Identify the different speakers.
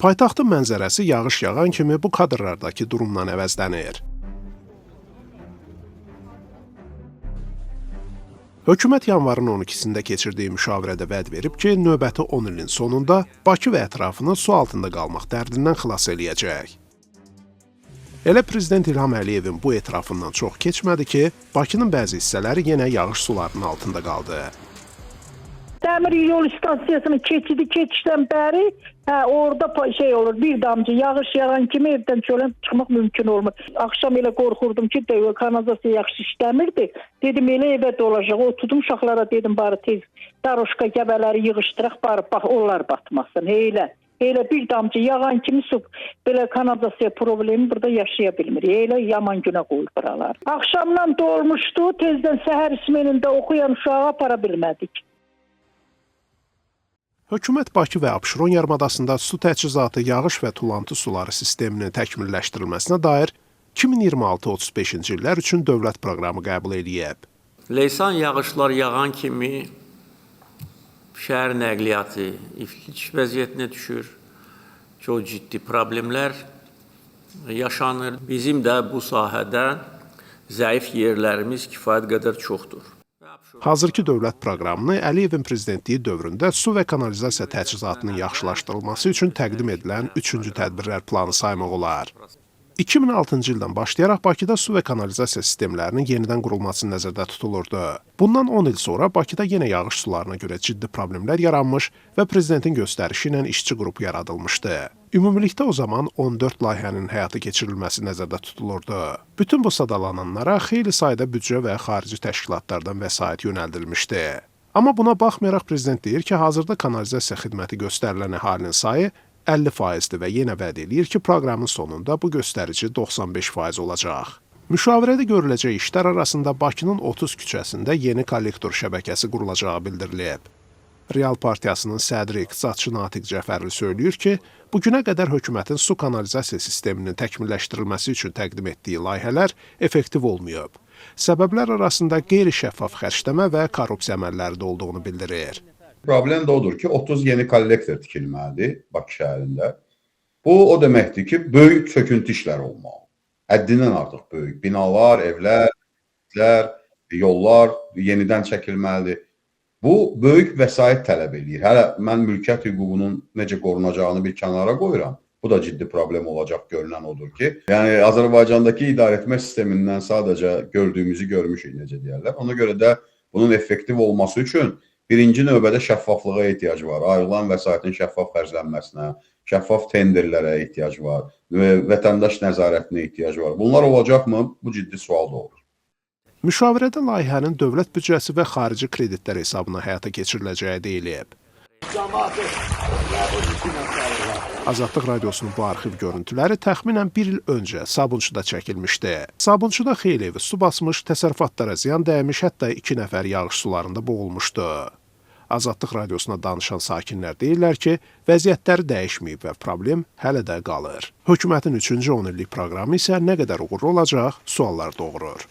Speaker 1: Paytaxtın mənzərəsi yağış yağan kimi bu kadrlardakı durumdan əvəzlənir. Hökumət yanvarın 12-sində keçirdiyi müşavirədə vəd verib ki, növbəti 10 ilin sonunda Bakı və ətrafını su altında qalmaq dərdindən xilas eləyəcək. Elə Prezident İlham Əliyevin bu etirafından çox keçmədi ki, Bakının bəzi hissələri yenə yağış sularının altında qaldı.
Speaker 2: Dəmir yol stansiyasının keçişdən bəri orada olur, bir damcı yağış yağan kimi evdən çölə çıxmaq mümkün olmur. Axşam elə qorxurdum ki, kanalizasiya yaxşı işləmirdi. Dedim elə evə dolacaq. Oturdum uşaqlara dedim bari tez daroşka gəbələri yığışdıraq, bari bax onlar batmasın. Elə bir damcı yağan kimi su, belə kanalizasiya problemi burada yaşaya bilmir. Elə yaman günə qoyur buralar. Axşamdan dolmuşdu, tezdən səhər ismenində oxuyan uşağı apara bilmədik.
Speaker 1: Hökumət Bakı və Abşeron yarımadasında su təchizatı, yağış və tulantı suları sisteminin təkmilləşdirilməsinə dair 2026-35-ci illər üçün dövlət proqramı qəbul edib.
Speaker 3: Leysan yağışlar yağan kimi şəhər nəqliyyatı iflic vəziyyətinə düşür. Çox ciddi problemlər yaşanır. Bizim də bu sahədə zəif yerlərimiz kifayət qədər çoxdur.
Speaker 1: Hazırki dövlət proqramını Əliyevin prezidentliyi dövründə su və kanalizasiya təchizatının yaxşılaşdırılması üçün təqdim edilən 3-cü tədbirlər planı saymaq olar. 2006-cı ildən başlayaraq Bakıda su və kanalizasiya sistemlərinin yenidən qurulması nəzərdə tutulurdu. Bundan 10 il sonra Bakıda yenə yağış sularına görə ciddi problemlər yaranmış və prezidentin göstərişi ilə işçi qrupu yaradılmışdı. Ümumilikdə o zaman 14 layihənin həyata keçirilməsi nəzərdə tutulurdu. Bütün bu sadalananlara xeyli sayda büdcə və xarici təşkilatlardan vəsait yönəldilmişdi. Amma buna baxmayaraq prezident deyir ki, hazırda kanalizasiya xidməti göstərilən əhalinin sayı 50%-dir və yenə vəd edir ki, proqramın sonunda bu göstərici 95% olacaq. Müşavirədə görüləcək işlər arasında Bakının 30 küçəsində yeni kollektor şəbəkəsi qurulacağı bildirilib. Real Partiyasının sədri iqtisadçı Natiq Cəfərli söyləyir ki, bugünə qədər hökumətin su kanalizasiya sisteminin təkmilləşdirilməsi üçün təqdim etdiyi layihələr effektiv olmayıb. Səbəblər arasında qeyri-şəffaf xərcləmə və korrupsiya əməlləri də olduğunu bildirir.
Speaker 4: Problem də odur ki, 30 yeni kollektor tikilməlidir Bakı şəhərində. Bu, o deməkdir ki, böyük söküntü işləri olmalı. Həddindən artıq böyük binalar, evlər, yollar yenidən çəkilməlidir. Bu, böyük vəsait tələb edir. Hələ mən mülkiyyət hüququnun necə qorunacağını bir kənara qoyuram. Bu da ciddi problem olacaq görünən odur ki, yəni Azərbaycandakı idarəetmə sistemindən sadəcə gördüyümüzü görmüşük, necə deyərlər. Ona görə də bunun effektiv olması üçün birinci növbədə şəffaflığa ehtiyac var. Ayrılan vəsaitin şəffaf xərclənməsinə, şəffaf tenderlərə ehtiyac var, vətəndaş nəzarətinə ehtiyac var. Bunlar olacaqmı? Bu ciddi sual doğurur.
Speaker 1: Müşavirədə layihənin dövlət büdcəsi və xarici kreditlər hesabına həyata keçiriləcəyi deyilib. Azadlıq Radiosunun bu arxiv görüntüləri təxminən bir il öncə Sabunçuda çəkilmişdi. Sabunçuda xeyli evi su basmış, təsərrüfatlara ziyan dəymiş, hətta 2 nəfər yağış sularında boğulmuşdu. Azadlıq Radiosuna danışan sakinlər deyirlər ki, vəziyyətləri dəyişməyib və problem hələ də qalır. Hökumətin 3-cü 10 illik proqramı isə nə qədər uğurlu olacaq, suallar doğurur.